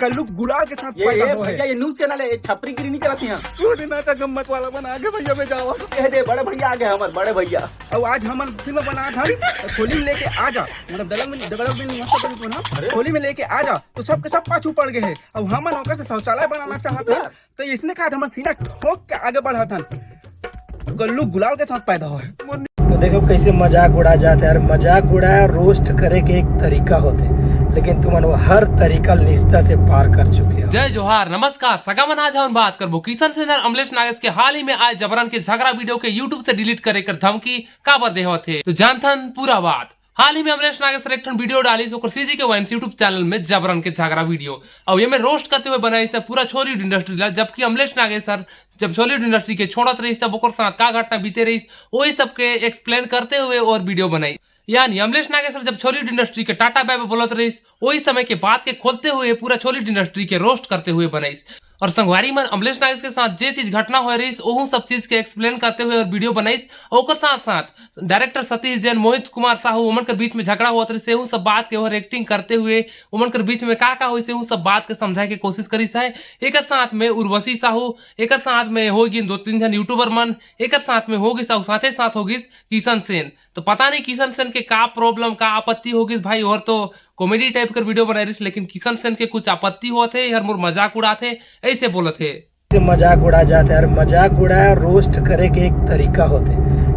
कल्लू गुलाल के साथ पैदा हुआ है। भैया ये न्यूज चैनल है, छपरी गिरी नहीं चलाती हैं। वो दिन अच्छा गम्मत वाला बना के भैया में जाओ। कह दे बड़े भैया आ गए हमारे बड़े भैया। अब आज हम फिल्म बना था होली में लेके आ जा, मतलब होली में लेके आ जा तो सबके सब पाछू पड़ गए हैं। अब हम नौकर से शौचालय बनाना चाहता था तो इसने कहा था सीना ठोक के आगे बढ़ा था। कल्लू गुलाल के साथ पैदा हुआ है। तो देखो कैसे मजाक उड़ा जाता है यार। मजाक उड़ाया रोस्ट करे के एक तरीका होते, लेकिन तुम वो हर तरीका निष्ठा से पार कर चुके हो। जय जोहार, नमस्कार सगामन। आज हम बात करबो किशन सेन और अमलेश नागेश के हाल ही में आए जबरन के झगड़ा वीडियो के यूट्यूब से डिलीट करे कर धमकी काबर दे थे। तो जानथन पूरा बात। हाल ही में अमलेश नागेश एक वीडियो डाली सीजी के वाइंस यूट्यूब चैनल में जबरन के झगड़ा वीडियो और ये में रोस्ट करते हुए बनाई से पूरा छॉलीवुड इंडस्ट्री ला। जबकि अमलेश नागेश सर जब छॉलीवुड इंडस्ट्री के छोड़त रही तब ओकर साथ का घटना बीते रही वही सबके एक्सप्लेन करते हुए और वीडियो बनाई। यानी अमलेश नागेश सर जब छॉलीवुड इंडस्ट्री के टाटा बाय बाय बोलत रही वही समय के बात के खोलते हुए पूरा छॉलीवुड इंडस्ट्री के रोस्ट करते हुए बनाई। और संगवारी में अमलेश नागेश के साथ जे चीज घटना हो रही वो सब चीज के एक्सप्लेन करते हुए और वीडियो बनाई। और साथ साथ डायरेक्टर सतीश जैन, मोहित कुमार साहू उमन के बीच में झगड़ा हुआ रही वो सब बात के और एक्टिंग करते हुए उमन के बीच में का हुई से वो सब बात के समझाए के कोशिश करी है। एक साथ में उर्वशी साहू, एक साथ में होगी 2-3 जन यूट्यूबर मन, एक साथ में होगी साहू, साथे साथ होगी किशन सेन। तो पता नहीं किशन सेन के का प्रॉब्लम का आपत्ति होगी भाई। और तो कॉमेडी टाइप का वीडियो बना रही लेकिन किशन सेन के कुछ आपत्ति होते हर मोर मजाक उड़ाते ऐसे बोले थे। मजाक उड़ा जाता है यार। मजाक उड़ाया रोस्ट करे के एक तरीका होते,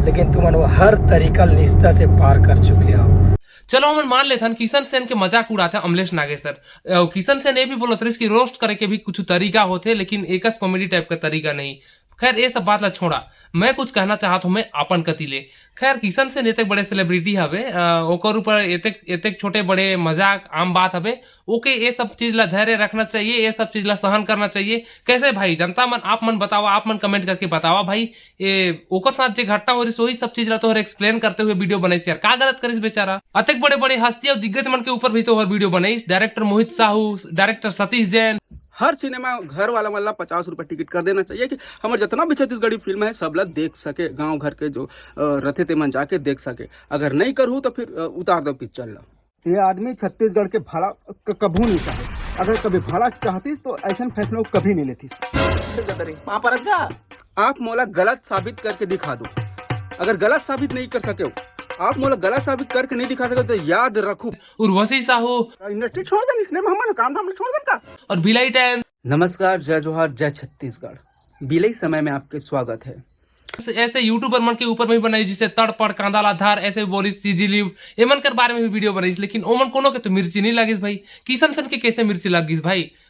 लेकिन तुम वो हर तरीका निष्ठा से पार कर चुके हो। चलो हम मान लेते हैं किशन सेन के मजाक उड़ाते अमलेश नागेश सर। किशन सेन ये भी बोलत रही कि रोस्ट करे के भी कुछ तरीका होते लेकिन एक कॉमेडी टाइप का तरीका नहीं। खैर ये सब बात ला छोड़ा, मैं कुछ कहना चाहता हूँ मैं अपन कतीले। खैर किशन सेन एतक बड़े सेलिब्रिटी हवे, ओकर ऊपर एतक छोटे बड़े मजाक आम बात हवे। ओके ये सब चीज ला धैर्य रखना चाहिए, ये सब चीज ला सहन करना चाहिए। कैसे भाई जनता मन आप मन बतावा, आप मन कमेंट करके बतावा भाई ये ओकर साथ जो घटना हो रही वही सब चीज ला तो एक्सप्लेन करते हुए वीडियो बनाई यार। का गलत करिस बेचारा। अतक बड़े बड़े हस्ती और दिग्गज मन के ऊपर भी तो वीडियो बनाई। डायरेक्टर मोहित साहू, डायरेक्टर सतीश जैन। हर सिनेमा घर वाला मतलब 50 रुपए टिकट कर देना चाहिए कि हमारे जितना भी छत्तीसगढ़ी फिल्म है सब लोग देख सके, गांव घर के जो रथे ते मन जाके देख सके। अगर नहीं करूँ तो फिर उतार दो पिक्चर ला। ये आदमी छत्तीसगढ़ के भाड़ा कभी नहीं चाहे। अगर कभी भाड़ा चाहती तो ऐसा फैसला कभी नहीं लेती। आप मोला गलत साबित करके दिखा दो। अगर गलत साबित नहीं कर सके आप मोला गलत साबित करके नहीं दिखा सके तो याद रखो उर्वशी साहू इंडस्ट्री छोड़ दें, इसने हमारा काम धाम छोड़ दें का। और भिलाई टाइम। नमस्कार, जय जोहार, जय छत्तीसगढ़। बिलई समय में आपके स्वागत है। ऐसे यूट्यूबर मन के ऊपर में भी बनाई जिसे तड़पड़ कांदाला धार ऐसे बोली सीजी लिव एमन कर बारे में भी वीडियो बनाई लेकिन ओमन कोनो के तो मिर्ची नहीं लगी भाई। किशन सेन के कैसे मिर्ची लगी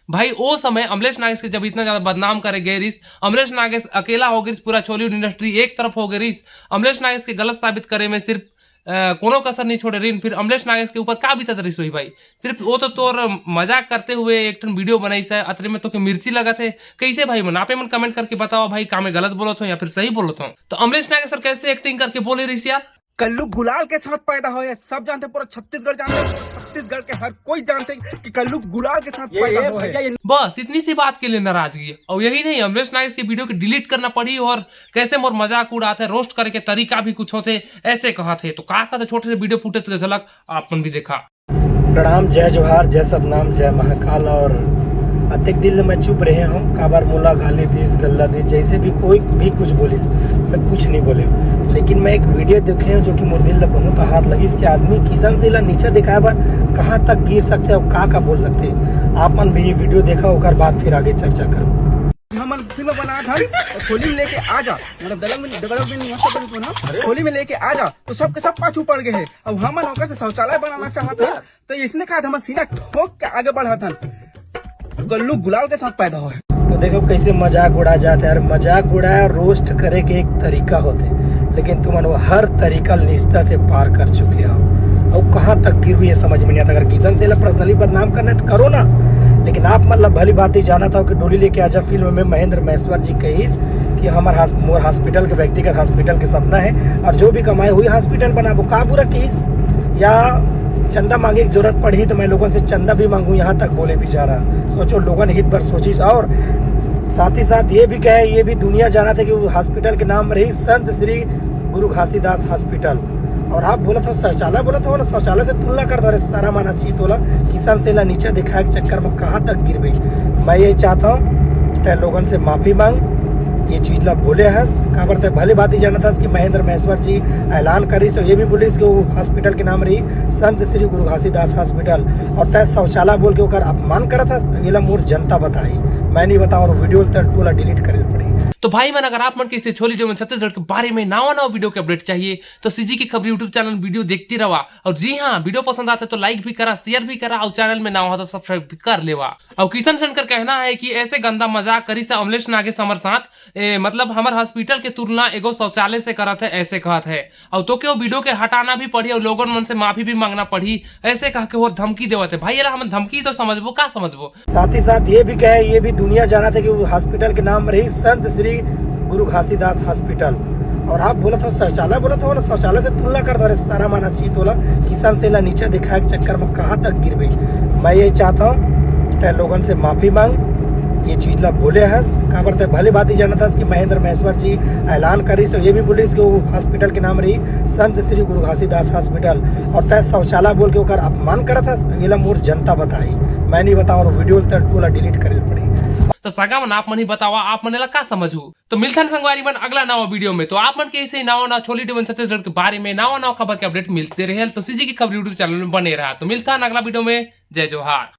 भाई वो समय अमलेश नागेश के जब इतना ज्यादा बदनाम करे गए रिस, अमलेश नागेश अकेला हो गई, पूरा छॉलीवुड इंडस्ट्री एक तरफ हो गई। अमलेश नागेश के गलत साबित करे में सिर्फ कोनो कसर नहीं छोड़े रही। फिर अमलेश नागेश के ऊपर का बीतत रही भाई। सिर्फ वो तो तोर मजाक करते हुए एक वीडियो बनाई है, अतरे में तो के मिर्ची लगा थे कैसे भाई मन आपे मन कमेंट करके बताओ भाई का मैं गलत बोलत हूँ या फिर सही बोलत हूँ। तो अमलेश नागेश सर कैसे एक्टिंग करके बोले रही यार। कल्लू गुलाल के साथ पैदा हुआ है, सब जानते, पूरा छत्तीसगढ़ जानते, छत्तीसगढ़ के हर कोई जानते कि कल्लू गुलाल के साथ पैदा हुआ है। बस इतनी सी बात के लिए नाराजगी। और यही नहीं अमलेश नागेश की वीडियो की डिलीट करना पड़ी और कैसे मोर मजाक उड़ाते रोस्ट करे के तरीका भी कुछ होते ऐसे कहा थे। तो कहा था छोटे से वीडियो फुटेज का झलक आपन भी देखा। प्रणाम, जय जोहार, जय सतनाम, जय महाकाल। और अतिक दिल में चुप रहे हम काबार मोला गाली दीस गल्ला दी जैसे भी कोई भी कुछ बोलिस मैं कुछ नहीं बोले। लेकिन मैं एक वीडियो देखे जो कि मोर दिल में बहुत हाथ लगी कि आदमी किशन से नीचे दिखाए बार कहाँ तक गिर सकते हैं और का बोल सकते हैं। आप मन भी ये वीडियो देखा होकर बाद फिर आगे चर्चा करो। हम फिल्म बना था होली में लेके आ जा, मतलब होली में लेके आ जा तो सबके सब पाछू पड़ गए हैं। अब हम नौकर से शौचालय बनाना चाहता था तो इसने कहा था सीना ठोक के आगे बढ़ा था। कल्लू गुलाल के साथ पैदा हुआ है। तो देखो कैसे मजाक उड़ा जाता है यार। मजाक उड़ाया रोस्ट करे के एक तरीका होते, लेकिन तुम वो हर तरीका निष्ठा से पार कर चुके हो। और कहाँ तक गिर हुई है समझ में नहीं आता। अगर किशन से पर्सनली बदनाम करना है तो करो ना, लेकिन आप मतलब भली बात ही जाना था कि डोली लेके आजा फिल्म में महेंद्र महेश्वर जी कहीस कि हमारा मोर हॉस्पिटल के व्यक्तिगत हॉस्पिटल के सपना है और जो भी कमाए हुई हॉस्पिटल बना वो का बुरा कहीस। या चंदा मांगे की जरूरत पड़ी तो मैं लोगों से चंदा भी मांगू, यहाँ तक बोले बेचारा। सोचो लोगों ने हित पर सोचिस। और साथ ही साथ ये भी कहे, ये भी दुनिया जाना था कि वो हॉस्पिटल के नाम रही संत श्री गुरु घासीदास हॉस्पिटल। और आप बोला था शौचालय, बोला था बोला शौचालय से तुलना कर दो, अरे सारा माना चीत बोला किसान से ला नीचे दिखाए के चक्कर में कहाँ तक गिर गई। मैं यही चाहता हूँ तय लोगन से माफी मांग, ये चीज ला बोले हस कहाँ पर भले बात ही जाना था कि महेंद्र महेश्वर जी ऐलान करी सो ये भी बोली कि वो हॉस्पिटल के नाम रही संत श्री गुरु घासीदास हॉस्पिटल, और तय शौचालय बोल के ओकर अपमान करा था। ये मोर जनता बताई, मैं नहीं बताऊँ, और वीडियो टोला डिलीट करे पड़ी। तो भाई मन अगर आप मन के इस छोली जो छत्तीसगढ़ के बारे में नवा वीडियो के अपडेट चाहिए तो सीजी की खबर यूट्यूब चैनल वीडियो देखती रहा। और जी हाँ, वीडियो पसंद आते तो लाइक भी करा, शेयर भी करा, और चैनल में नवा हो तो सब्सक्राइब भी कर लेवा। और किशन सेन कर कहना है कि ऐसे गंदा मजाक करी से अमलेश नागेश हमर साथ मतलब हमार हॉस्पिटल के तुलना एगो शौचालय से करत है, ऐसे कहत है। और तो के वीडियो के हटाना भी पड़ी और लोगों मन से माफी भी मांगना पड़ी, ऐसे कह के वो धमकी देवत है। भाई हम धमकी तो समझबो का समझबो। साथ ही साथ ये भी कहे, ये भी दुनिया जाना था कि वो हॉस्पिटल के नाम रही संत श्री गुरु घासीदास हॉस्पिटल, और आप बोला था शौचालय, बोला था बोला शौचालय से तुलना कर दो, अरे सारा माना चीत बोला किसान से ला नीचे दिखाए के चक्कर में कहाँ तक गिर गई। मैं यही चाहता हूँ तय लोगन से माफी मांग, ये चीज ला बोले हस कहाँ पर तय भले बात ही जाना था कि महेंद्र महेश्वर जी ऐलान करी सो ये भी बोली कि वो हॉस्पिटल के नाम रही संत श्री गुरु घासीदास हॉस्पिटल, और तय शौचालय बोल के ओकर अपमान करा था। ये मोर जनता बताई, मैं नहीं बताऊँ, और वीडियो टोला डिलीट करे पड़ी। तो सगा मन आप मन ही बतावा, आप मन ला का समझू। तो मिलता है संगवारी मन अगला नवा वीडियो में। तो आप मन के ऐसे नवा छोली डिवन छत्तीसगढ़ के बारे में नवा खबर के अपडेट मिलते रहे। तो सीजी की खबर यूट्यूब चैनल में बने रहा। तो मिलता है अगला वीडियो में। जय जोहार।